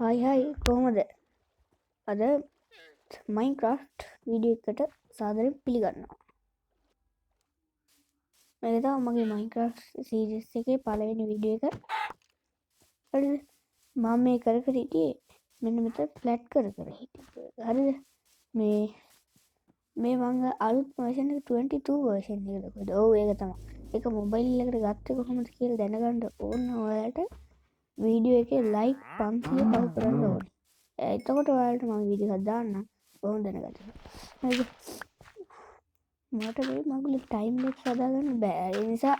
හයි කොහොමද? අද මයින්ක්‍රාෆ්ට් වීඩියෝ එකට සාදරයෙන් පිළිගන්නවා. මේක තමයි මගේ මයින්ක්‍රාෆ්ට් සීරීස් එකේ පළවෙනි වීඩියෝ එක. හරිද? මම මේ කර හිටියේ මෙන්න මෙතන ෆ්ලැට් කර හිටියේ. හරිද? මේ මම අලුත් version එක 22 version එකද කොහෙද? ඔව් ඒක තමයි. ඒක මොබයිල් එකට ගත්තේ කොහොමද කියලා දැනගන්න ඕන ඔයාලට වීඩියෝ එකේ ලයික් 500 පහු කරන්න ඕනේ. එතකොට ඔයාලට මම වීඩියෝ එකක් දාන්නම්. කොහොමද දැනගත්තේ? හරිද? මට මේ මගුල ටයිම් ලැප්ස් හදාගන්න බෑ. ඒ නිසා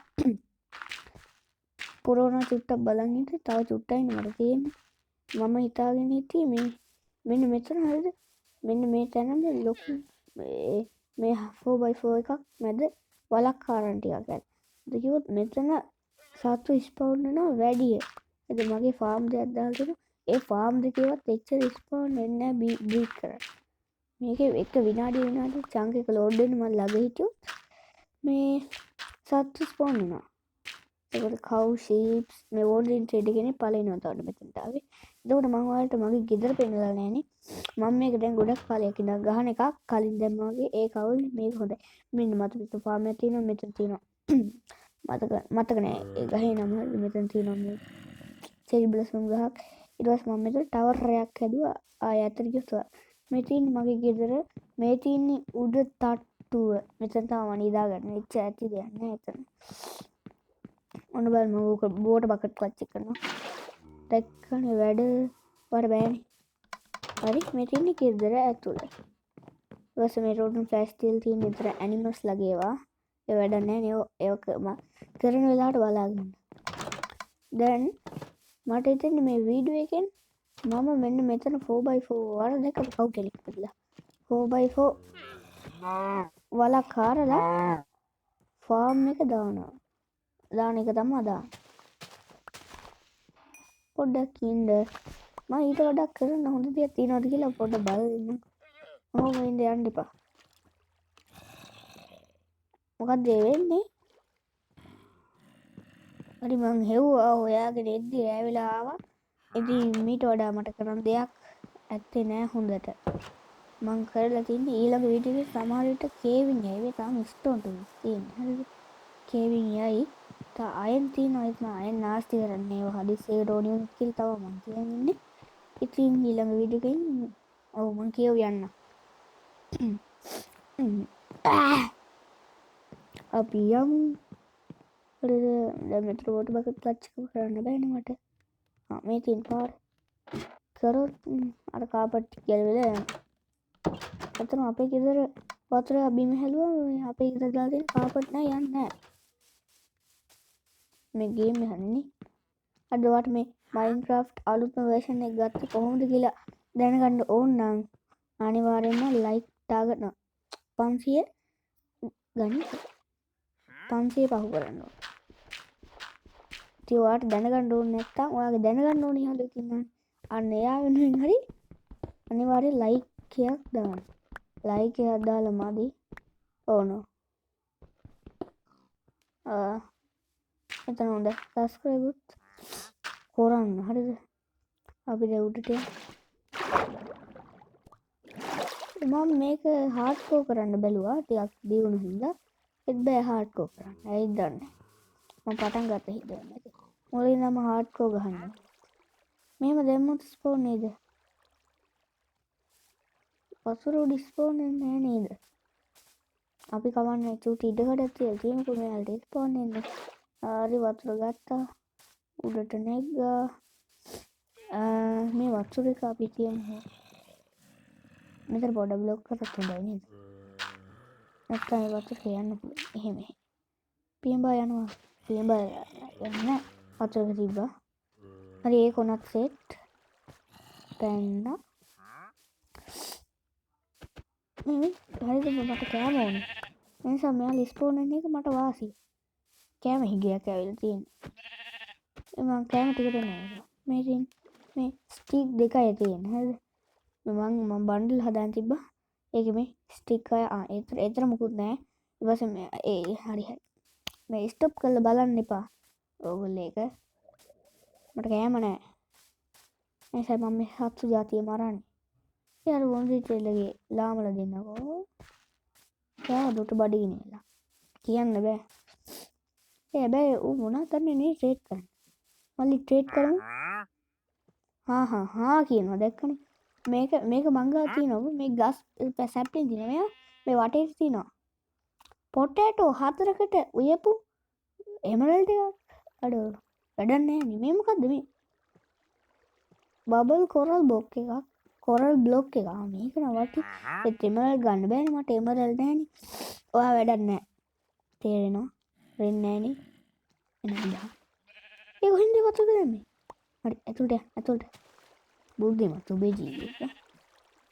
පුරවන චුට්ටක් බලන් ඉන්න තව චුට්ටයිනේ මට තියෙන්නේ. මම හිතාගෙන හිටියේ මේ මෙන්න මෙතන හරිද? මෙන්න මේ තැනම ලොකු මේ 4x4 එකක් මැද වලක් කාරන් ටිකක් ඇත. ඒ කිව්වොත් මෙතන සත්තු ස්පවුන් වෙනවා වැඩිය. එද මගේ ෆාම් දෙයක් දාලා තියෙනවා. ඒ ෆාම් දෙකේවත් එච්චර ස්පවුන් වෙන්නේ නැහැ බ්‍රීඩ් කරන්න. මේකේ එක විනාඩි චංක එක ලෝඩ් වෙන්න මම ළඟ හිටියොත් මේ සත්තු ස්පවුන් වෙනවා. ඒකට කව් ෂීප්ස් මේ වෝල්ඩින් ට්‍රේඩ් එකනේ පළවෙනිම තවද මෙතනට ආවේ. එතකොට මම ඔයාලට මගේ ගෙදර පෙන්නලා නැහනේ. මම මේක දැන් ගොඩක් කාලයක් ඉඳන් ගහන එකක්. කලින් දැම්මා වගේ ඒ කවුල් මේක හොඳයි. මෙන්න මට ෆාම් එකක් තියෙනවා මෙතන තියෙනවා. මතක නෑ ඒ ගහේ නම මෙතන තියෙනවා මේ චෙරි බ්ලොසම් ගහක්. ඊට පස්සේ මම මෙතන ටවර් එකක් හැදුවා. ආය ඇතර ගිහුවා. මේ තියෙන්නේ මගේ ගෙදර. මේ තියෙන්නේ උඩ තට්ටුව. මෙතන තමයි නිදාගන්න. එච්ච ඇති දෙයක් නෑ එතන. ඔන්න බලන්න මම බෝට බකට් ක්ලච් එක කරනවා. දැක්කනේ වැඩ වර බෑනේ. හරි මේ තියෙන්නේ ගෙදර ඇතුළේ. ඊපස්සේ මේ රෝඩන් ෆ්ලෑෂ් ස්ටිල් තියෙන විතර ඇනිමල්ස් ලගේවා. ඒ වැඩ නැහැ නේ ඒක කරන වෙලාවට බලාගන්න. දැන් මට හිතෙන්නේ මේ වීඩියෝ එකෙන් මම මෙන්න මෙතන 4x4 වල දෙක කව් කෙලික් කරලා 4x4 වලක් කාරලා ෆාම් එක දානවා. දාන එක තමයි දාන්නේ. පොඩ්ඩක් ඉන්න මම ඊට වඩා කරන්න හොඳ දෙයක් තියෙනවද කියලා පොඩ්ඩක් බලන්න. ඔහොම ඉන්න යන්න එපා. මොකක්ද වෙන්නේ? හරි මං හෙව්වා හොයාගෙන එද්දි රෑ වෙලා ආවා. ඉතින් මීට වඩා මට කරන්න දෙයක් ඇත්තේ නෑ හොඳට. මං කරලා තින්නේ ඊළඟ වීඩියෝ එකේ සමහර විට කේවින් යයි. ඒක තාම ස්ටෝන් තියෙන්නේ. හරිද? කේවින් යයි. තා අයන් තියෙනවා ඒක අයන් නාස්ති කරන්නේ. ඒව හදිස්සියකට ඕනි වුණොත් කියලා තමයි මං කියන්නේ. ඉතින් ඊළඟ වීඩියෝ එකෙන් ඔව් මං කියව යන්න. අපි යමු. හරිද? දැන් මෙතන වෝටර් බකට් ක්ලච් එක කරන්න බෑනේ මට. මේ තියෙන පාර කරොත් අර කාපට් ගැලවිලා යනවා. එතන අපේ ගෙදර වතුර බිම හැලුවා අපේ ගෙදර දාලා තියෙන කාපට් නෑ යන්නේ නෑ. මේ ගේම් එකනේ. අද වට මේ මයින්ක්‍රාෆ්ට් අලුත්ම version එක ගත්තේ කොහොමද කියලා දැනගන්න ඕන නම් අනිවාර්යයෙන්ම ලයික් ටාගට් 500 ගනි 500 පහු කරන්න ඕන. ඉතින් ඔයාලට දැනගන්න ඕනේ නැත්නම් ඔයාගේ දැනගන්න ඕනේ යාළුවෙක් ඉන්නවා. අන්න එයා වෙනුවෙන් හරි අනිවාර්යෙන් ලයික් එකක් දාන්න. ලයික් එකක් දාලා මදි. ඕනෝ. එතන හොඳ සබ්ස්ක්‍රයිබ් උත් කරන්න. හරිද? අපි දැන් උඩට මම මේක හાર્ඩ්කෝර් කරන්න බැලුවා. ටිකක් දියුණු හින්දා ඒත් බෑ හાર્ඩ්කෝර් කරන්න. ඇයි දන්නේ? මම පටන් ගත්ත හින්දා මේක. මුලින්ම හાર્ඩ්කෝර් ගහන්න. මෙහෙම දැම්මොත් ස්පෝන් නේද? වතුර උඩ ස්පෝන් වෙන්නේ නැහැ නේද? අපි කවන්නේ චූටි ඉඩකඩක් තියලා තියෙනකෝ මෙයාලට ස්පෝන් වෙන්නේ. හරි වතුර ගත්තා. උඩට නැග්ගා. මේ වතුර එක අපි තියමු. මෙතන පොඩ බ්ලොක් කරලා හොඳයි නේද? නැත්නම් ඒ වතුර යන්න පුළුවන්. එහෙම. පියඹා යනවා. පියඹා යන්න වතුරක තිබ්බා. හරි ඒක උනත් සෙට්. පැන්න. හරිද මට කෑම ඕනේ. ඒ නිසා මෙයාලා ස්පෝන් වෙන එක මට වාසි. කෑම හිගයක් ඇවිල්ලා තියෙනවා. මම කෑම ටිකට නෑ. මේ ස්ටික් දෙකයි තියෙන්නේ. හරිද? මම බන්ඩල් හදාන් තිබ්බා. ඒකේ මේ ස්ටික් අය ඒතර මොකුත් නෑ. ඊපස්සේ හරි. මේ ස්ටොප් කරලා බලන්න එපා. ඕගොල්ලෝ ඒක. මට කෑම නෑ. එනිසා මම මේ සත්තු ජාතිය මරන්නේ. ඒ අර වොන්සිටේලගේ ලාමල දෙන්නකෝ. එයා දුට බඩගිනිලා. කියන්න බෑ. ඒ හැබැයි ඌ මොනා කරන්නේ නේ ට්‍රේඩ් කරන්නේ. මල්ලි ට්‍රේඩ් කරමු. හා කියනවා දැක්කනේ. මේක මංගා තියෙනවා. මේ ගස් සැප්ලින් තියෙනවා. මෙයා මේ වටේ තියෙනවා. පොටේටෝ 4කට උයපු එමරල්ඩ් එකක්. අඩ වැඩක් නැහැ නේ. මේ මොකද්ද මේ? බබල් කොරල් බ්ලොක් එකක්. කොරල් බ්ලොක් එක. මේක නම් වටි. ඒත් එමරල්ඩ් ගන්න බෑනේ මට එමරල්ඩ් නැහැනේ. ඔයා වැඩක් නැහැ. තේරෙනවා? වෙන්නේ නැහනේ. එනවා. ඒ කොහෙන්ද වතුර දැම්මේ? හරි ඇතුළට. බුද්ධිමත් ඔබේ ජීවිත.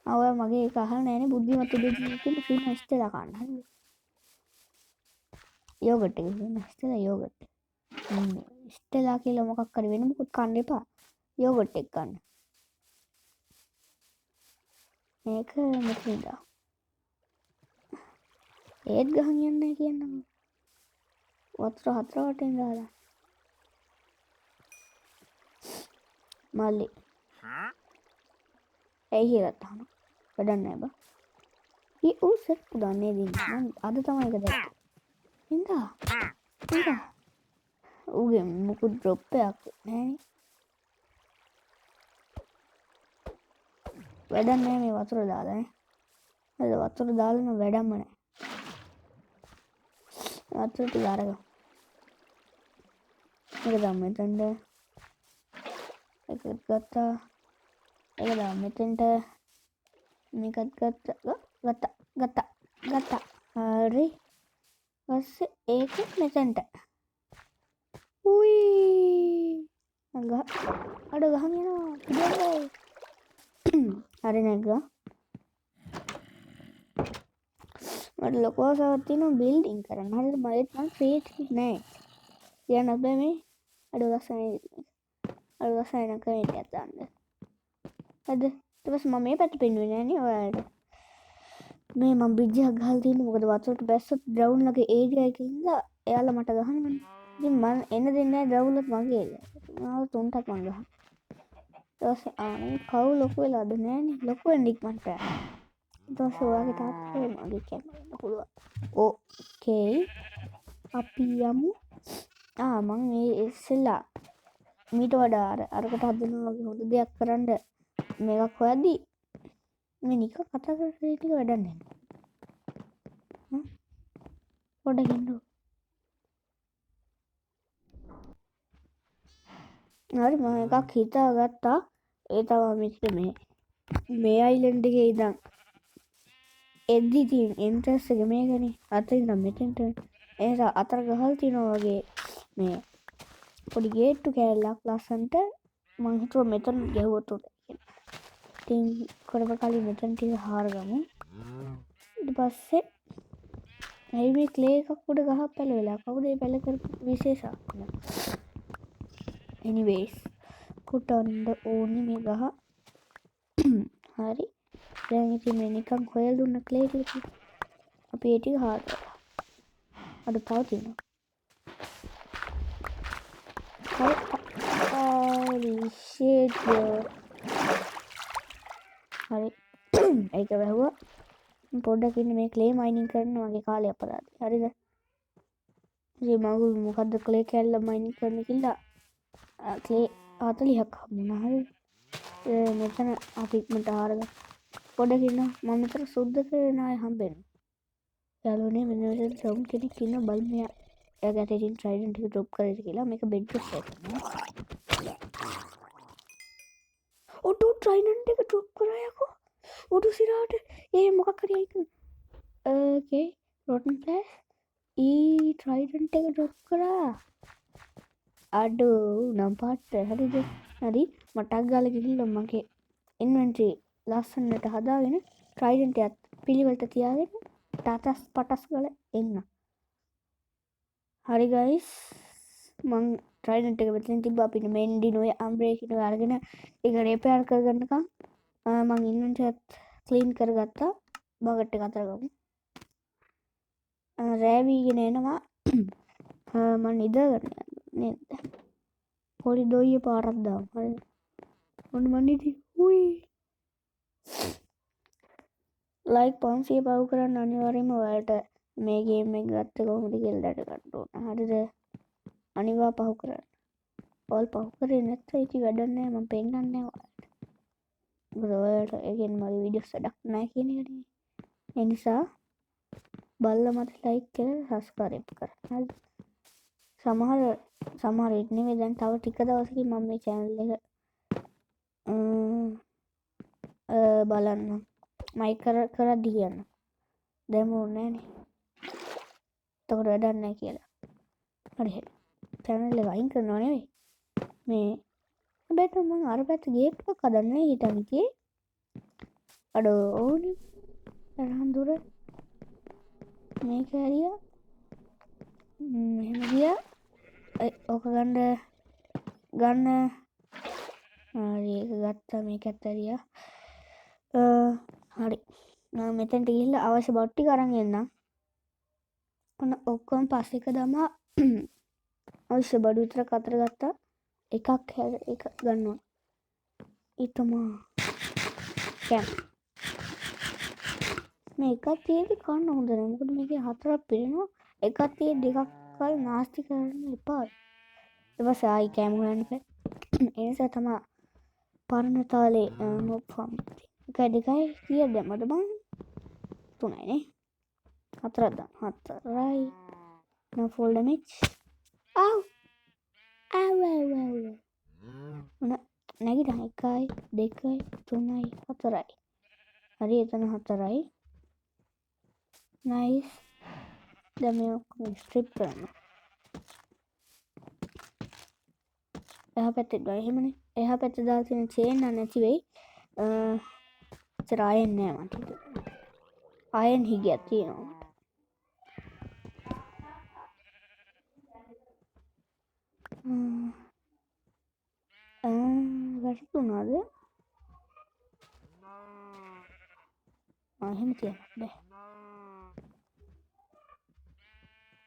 ඔය මගේ එක අහලා නැහනේ බුද්ධිමත් ඔබේ ජීවිතේ ෆිල්ම් ඉස්තලා ගන්න. හරිද? යෝගට් එක ෆිල්ම් ඉස්තලා යෝගට්. ඉස්තලා කියලා මොකක් හරි වෙන මොකුත් කන්න එපා. යෝගට් එක ගන්න. මේක මෙතනද. ඒත් ගහන් යන්නේ කියන්නම. වතුර 4 වටෙන් දාලා. මල්ලි. ඇයි කියලා තහන. වැඩක් නැහැ බා. ඊ උසෙත් පුදන්නේ දින්න. මම අද තමයි ඒක දැක්කේ. ඉඳා. ඌගේ මොකුත් ඩ්‍රොප් එකක් නැහැ. වැඩක් නැහැ මේ වතුර දාලා නේ. හරි වතුර දාලා නම් වැඩක්ම නැහැ. වතුර ටික අරගමු. මේක දාමු මෙතනට. ඒකත් ගත්තා. ඒක දාමු මෙතනට. මේකත් ගත්තා. හරි. ඊපස්සේ ඒක මෙතනට. උයි. අඩ ගහන් යනවා. පිටින්. හරි නැග්ගා. මට ලොකු ආසාවක් තියෙනවා බිල්ඩින් කරන්න. හරිද? මගෙත් නම් ක්‍රියේටිව් නෑ. කියන්න බෑ මේ. අඩ වසන කමෙන්ට් එකක් දාන්න. හරිද? ඊට පස්සේ මම මේ පැත්ත පෙන්නුවේ නෑනේ ඔයාලට. මේ මම බ්‍රිජ් එකක් ගහලා තියෙන්නේ මොකද වතුරට බැස්සොත් ඩ්‍රවුන් ලගේ ඒරියා එකේ ඉඳලා එයාලා මට ගහනවනේ. ඉතින් මම එන්න දෙන්නේ නෑ ඩ්‍රවුන් වලත් මගේ ඒරියා. මාව තුන්ටක් මං ගහනවා. ඊට පස්සේ ආනේ කවු ලොකු වෙලාද නෑනේ. ලොකු වෙන්න ඉක්මනට. ඊට පස්සේ ඔයාගේ තාත්තේ මගේ කැමරා පුළුවන්. ඕකේ. අපි යමු. මං මේ ඉස්සෙල්ලා මීට වඩා අරකට හදනවා වගේ හොඳ දෙයක් කරන්න මේකක් හොයද්දි මේ නික කතා කරලා ටික වැඩක් නැහැ. පොඩ්ඩක් ඉන්න. හරි මම එකක් හිතාගත්තා. ඒ තමයි මෙතන මේ අයිලන්ඩ් එකේ ඉඳන් එද්දි තියෙන එන්ට්‍රන්ස් එක මේකනේ. අතරින් ඉඳන් මෙතෙන්ට ඒක අතර ගහලා තියෙනවා වගේ මේ පොඩි ගේට්ටු කෑල්ලක් ලස්සන්ට මං හිතුවා මෙතන ගැහුවොත් උඩ කියලා. ඉතින් කරව කලින් මෙතන ටික හාරගමු. ඊට පස්සේ ඇයි මේ ක්ලේ එකක් උඩ ගහක් පැල වෙලා කවුද මේ පැල කරපු විශේෂඥ? anyways කුටන්න ඕනේ මේ ගහ. හරි. දැන් ඉතින් මේ නිකන් හොයලා දුන්න ක්ලේ ටික අපි ඒ ටික හාරලා. අද තව තියෙනවා. හරි ෂේඩ්. හරි. ඒක වැහුවා. පොඩ්ඩක් ඉන්න මේ ක්ලේ මයිනින් කරන වගේ කාලේ අපරාධයි. හරිද? ඉතින් මම මොකද්ද ක්ලේ කැල්ල මයිනින් කරන්න කියලා ක්ලේ 40ක් හම්බුණා. හරිද? මෙතන අපි ඉක්මනට ආරගමු. පොඩ්ඩක් ඉන්න මම මෙතන සුද්ධ කරන අය හම්බෙන්නේ. යාළුවනේ මෙන්න මෙතන ට්‍රම් කෙනෙක් ඉන්න බලමු එයා ගැටේ තියෙන ට්‍රයිඩන්ට් එක ඩ්‍රොප් කරේද කියලා. මේක බෙඩ් රෙස් එක. ඔටෝ ට්‍රයිඩන්ට් එක ඩ්‍රොප් කරා යකෝ. ඔටෝ සිරාට මොකක් හරි අයිකන්. ඕකේ රොටන් ෆ්ලෑෂ් ට්‍රයිඩන්ට් එක ඩ්‍රොප් කරා. අඩෝ නම් පාට හරිද? හරි මටක් ගාලා ගිහිල්ලා මගේ ඉන්වෙන්ටරි ලස්සනට හදාගෙන ට්‍රයිඩන්ට් එකත් පිළිවෙලට තියාගෙන ටටස් පටස් ගාලා එන්න. හරි ගයිස් මං ට්‍රයිඩන්ට් එක මෙතන තිබ්බා. අපිට මෙන්ඩින් ඔය අම්බ්‍රේකින් ඔය අරගෙන ඒක රිපෙයාර් කරගන්නකම් මං ඉන්වෙන්ටරිත් ක්ලීන් කරගත්තා. බකට් එක අතර ගමු. රෑවීගෙන එනවා. මං නිදාගන්න යන්න නේද? පොඩි දොයිය පාරක් දාමු. හරි. ඔන්න මනිදී හුයි ලයික් 500 පව් කරන්න අනිවාර්යයෙන්ම ඔයාලට මේ ගේම් එක ගත්ත කොහොමද කියලා දැන ගන්න ඕන. හරිද? අනිවා පව් කරන්න. ඔයාල පව් කරේ නැත්නම් ඉතින් වැඩක් නැහැ මම පෙන්නන්නේ නැහැ ඔයාලට. මොකද ඔයාලට ඒකෙන් මගේ වීඩියෝස් වැඩක් නැහැ කියන එකනේ. ඒ නිසා බලලා මට ලයික් කරලා සබ්ස්ක්‍රයිබ් කරන්න. හරිද? සමහර ඉන්න නෙමෙයි දැන් තව ටික දවසකින් මම මේ channel එක බලන්න මයික් කරද්දි කියන්න. දැන් ඕනේ නෑනේ. එතකොට වැඩක් නැහැ කියලා. හරි. channel එක අයින් කරනව නෙවෙයි. මේ හැබැයි මම අර පැත්ත ගේට් එකක් හදන්න හිතන් හිටියේ. අඩෝ ඕනේ. තරහන් දුර මේක ඇරියා. එහෙම ගියා. ඕක ගන්න හරි ඒක ගත්තා මේකත් ඇරියා. හරි. මම මෙතනට ගිහිල්ලා අවශ්‍ය බොට් ටික අරන් එන්නම්. ඔන්න ඔක්කොම පස්සෙක දමා අවශ්‍ය බඩු විතර කතර ගත්තා. එකක් එක ගන්නවා. ඊතමා කැම්. මේ එකක් තියෙදි කන්න හොඳ නෑ. මොකද මේකේ හතරක් පිරෙනවා. එකක් තියෙදි දෙකක් කල් නාස්ති කරන්න එපා. ඊට පස්සේ ආයි කැම් හොයන්න බෑ. ඒ නිසා තමයි පරණ තාලේ මොබ් ෆාම් එකයි දෙකයි කීයද දැම්මද බං? 3යි නේ. 4ක් දාන්න. 4යි. now full damage. ආව්. ආව්. නැගිටින 1යි 2යි 3යි 4යි. හරි එතන 4යි. නයිස්. දැන් මේ ඔක්කොම ස්ට්‍රිප් කරන්න. එහා පැත්තේ දාලා එහෙමනේ. එහා පැත්තේ දාලා තියෙන චේන් නම් නැති වෙයි. අයන් නෑ මට. අයන් හිගයක් තියෙනවා මට. වැරදුනාද? එහෙම තියන්න බෑ.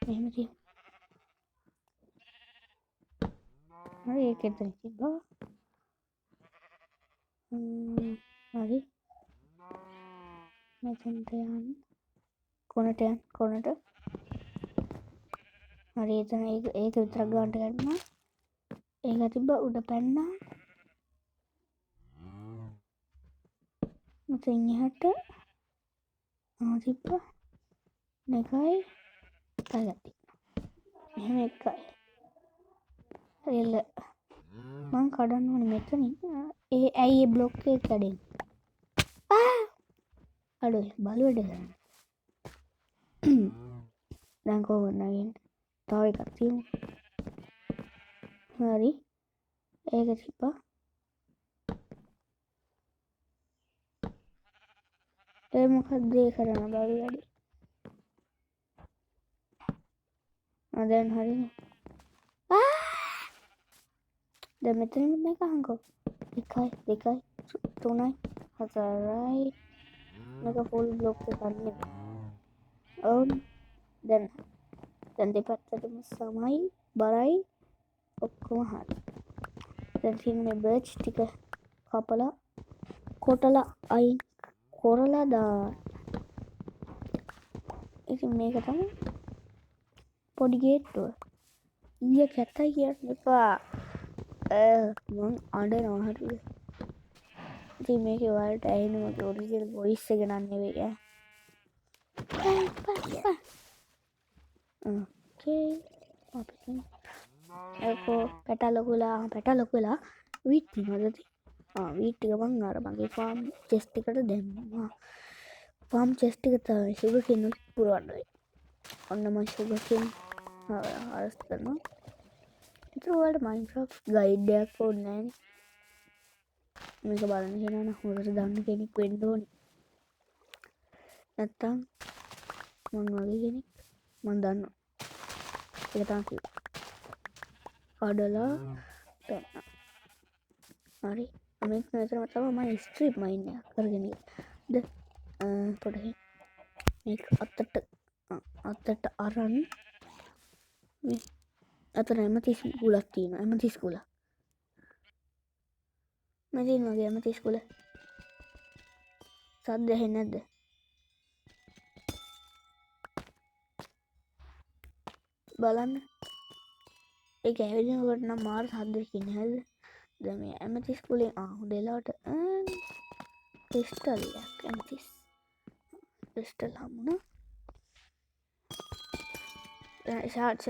එහෙම තියන්න. හරි ඒක එතන තිබ්බා. හරි. මෙතනට යන්න. කොනට යන්න කොනට. හරි එතන ඒක විතරක් ගන්නට ගන්නවා. ඒක තිබ්බා උඩ පැන්නා. මෙතන එහාට තිබ්බා. එකයි තගති. එහෙම එකයි. එල මං කඩන්න ඕනේ මෙතනින්. ඇයි ඒ බ්ලොක් එක කැඩෙන්නේ? අඩෝ බලුවඩ ගන්න. දැන් කොහොමද නගින්නේ? තව එකක් තියමු. හරි. ඒක තිබ්බා. ඒ මොකක්ද ඒ කරන බලුවඩ? දැන් හරිනේ. දැන් මෙතනින් මේක අහංකෝ. 1යි 2යි 3යි 4යි මේක ෆුල් බ්ලොක් එකක් නෙමෙයි. දැන් දෙපැත්තටම සමයි බරයි ඔක්කොම හරි. දැන් තියෙන්නේ බර්ච් ටික කපලා කොටලා අයින් කරලා දාන්න. ඉතින් මේක තමයි පොඩි ගේට්ටුව. ඊය කැතයි කියන්න එපා. මං අඬනවා හරිද? ඉතින් මේකේ ඔයාලට ඇහෙන මගේ ඔරිජිනල් වොයිස් එක නන් නෙවෙයි ඈ. ඕකේ. අපිට ඒකෝ පැටලකුලා වීට් තියනවද? වීට් ටික මං අර මගේ ෆාම් චෙස්ට් එකට දැම්මා. ෆාම් චෙස්ට් එක තමයි ෂුගර් කේන් වල පුරවන්න වෙයි. ඔන්න මම ෂුගර් කේන් හාරස්ට් කරනවා. ඉතින් ඔයාලට මයින්ක්‍රාෆ්ට් ගයිඩ් එකක් ඕනේ නෑනේ. මේක බලන්න කියනවා නම් හොඳට දන්න කෙනෙක් වෙන්න ඕනේ. නැත්තම් මං වගේ කෙනෙක් මං දන්නවා. ඒක තමයි කිව්වේ. කඩලා පෙන්න. හරි. මේක මෙතනම තමයි මම ස්ට්‍රිප් මයින් එක කරගෙන ඉන්නේ. පොඩ්ඩක් මේක අතට අරන් මේ අතන එමතිස් ගුලක් තියෙනවා. එමතිස් ගුල. මැදින් වගේ ඇමති ස්කුල සද්ද ඇහෙන්නේ නැද්ද? බලන්න. ඒක ඇවිදිනකොට නම් මාර සද්දයක් ඉන්නේ හරිද? දැන් මේ ඇමති ස්කුලේ උදේලාට ක්‍රිස්ටල් එකක් ඇමතිස් ක්‍රිස්ටල් හම්බුණා. ෂාට්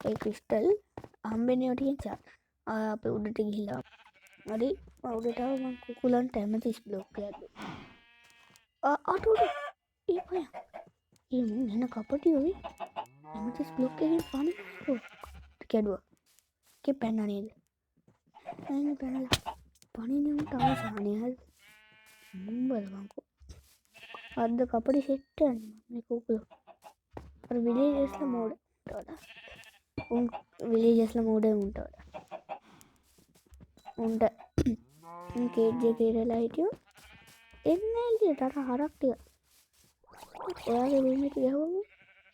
ඒ ක්‍රිස්ටල් හම්බෙන්නේ ඔටින් ෂාට්. අපේ උඩට ගිහිල්ලා හරි උඩට මම කුකුලන්ට ඇමතිස් බ්ලොක් එකක් අට උඩ ඒ පය ඒ මුන් එන කපටි ඔය ඇමතිස් බ්ලොක් එකෙන් පනින්න කැඩුවා. කේ පැන්න නේද? අයින් පැනලා පනින්න උන්ට අවසානය හරි. මුන් බලවන්කෝ. අද කපටි සෙට් යන්නේ මේ කුකුල. අර විලේජස්ලා මෝඩ වඩා. උන් විලේජස්ලා මෝඩ උන්ට වඩා. උන්ට කේජ් එකේ ඉරලා හිටියෝ එන්නේ එළියට අර හරක් ටික. ඔයාගේ රූම් එකට ගහුවම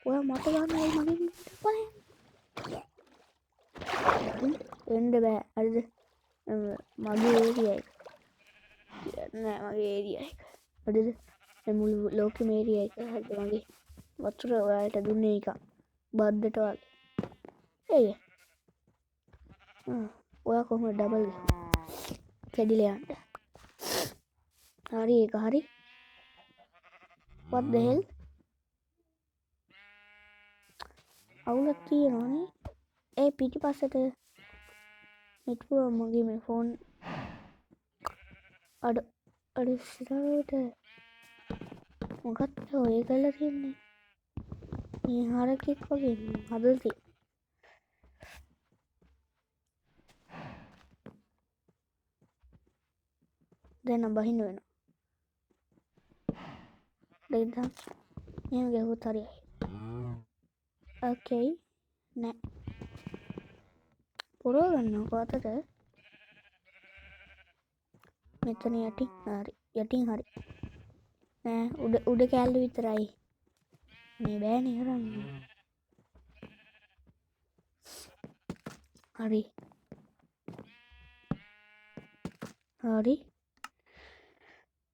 ඔයා මට ගන්නයි මගෙන් බලන්න. එන්න බෑ හරිද? මගේ ඒරියා එක. නෑ මගේ ඒරියා එක. හරිද? මේ මුළු ලෝකෙම ඒරියා එක හරිද මගේ. වතුර ඔයාලට දුන්නේ එක. බද්දට වගේ. ඒය. ඔයා කොහොමද ඩබල් කැඩිලා යන්න? හරි ඒක හරි. what the hell? අවුලක් තියෙනවනේ. ඒ පිටිපස්සට හිටපුවා මගේ මේ ෆෝන් අඩ ඉස්සරහට මොකක්ද ඔය කරලා තියන්නේ? මේ හරකෙක් වගේ හදලා තියෙන්නේ. දැන් බහින්න වෙනවා. දැන් එහෙම ගහුවොත් හරියයි. ඕකේ නෑ පොරව ගන්නකො අතට. මෙතන යටින් හරි යටින් හරි නෑ උඩ කෑල්ල විතරයි මේ බෑනේ කරන්න. හරි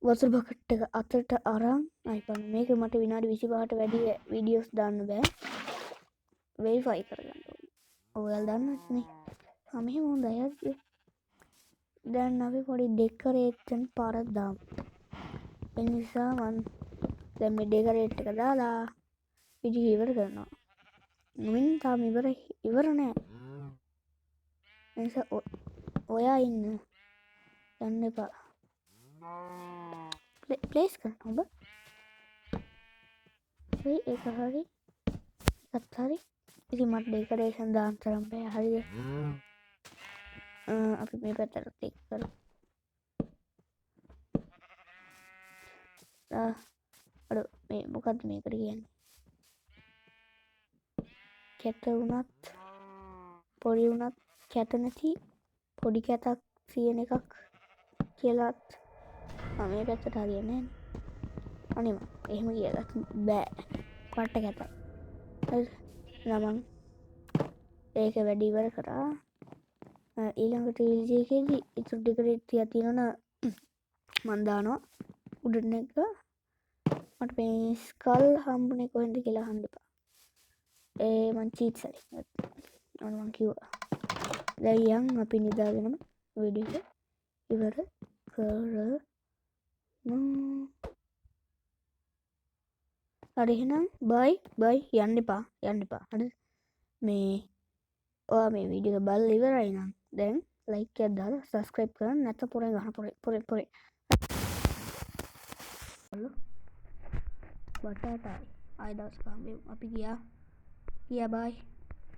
වතුර බකට් එක අතට අරන් අයිපන් මේක මට විනාඩි 25ට වැඩි වීඩියෝස් දාන්න බෑ. වෙරිෆයි කරගන්න ඕනේ. ඔයාලා දන්නවනේ. මෙහෙම හොඳයි හරි. දැන් අපි පොඩි ඩෙකොරේෂන් පාරක් දාමු. ඒ නිසා මම දැන් මේ ඩෙකොරේට් එක දාලා වීඩියෝ ඉවර කරනවා. මින් තාම ඉවර නෑ. ඒ නිසා ඔයා ඉන්න යන්න එපා. ප්ලේස් කරන්න ඔබ. ඒක හරි. ඒකත් හරි. ඉතින් මට ඩෙකොරේෂන් දාන්න තරම් බෑ හරිද? අපි මේ පැත්තට ටික් කරමු. අර මේ මොකද්ද මේකට කියන්නේ? කැත වුණත් පොඩි වුණත් කැත නැති පොඩි කැතක් තියෙන එකක් කියලාත් මේ පැත්තට හරියන්නේ නැහැ. අනිම එහෙම කියලා බෑ. කට කැතයි. හරි. ළමං ඒක වැඩි ඉවර කරා. ඊළඟට රීල්ජේ එකේදී ඉතුරු ඩෙකොරේට් තියා තියෙනවා මම දානවා උඩට එක. මට මේ ස්කල් හම්බුනේ කොහෙන්ද කියලා අහන්න එපා. මං චීට් සලින් මං කිව්වා. දැන් අපි නිදාගෙනම වීඩියෝ එක ඉවර කරමු. හරි එහෙනම් බයි යන්න එපා හරි. මේ ඔයා මේ වීඩියෝ එක බලලා ඉවරයි නම් දැන් ලයික් එකක් දාලා සබ්ස්ක්‍රයිබ් කරන්න. නැත්නම් පොරෙන් ගහන පොරේ හලෝ බටාටයි ආයෙ දවසක හම්බෙමු. අපි ගියා බයි.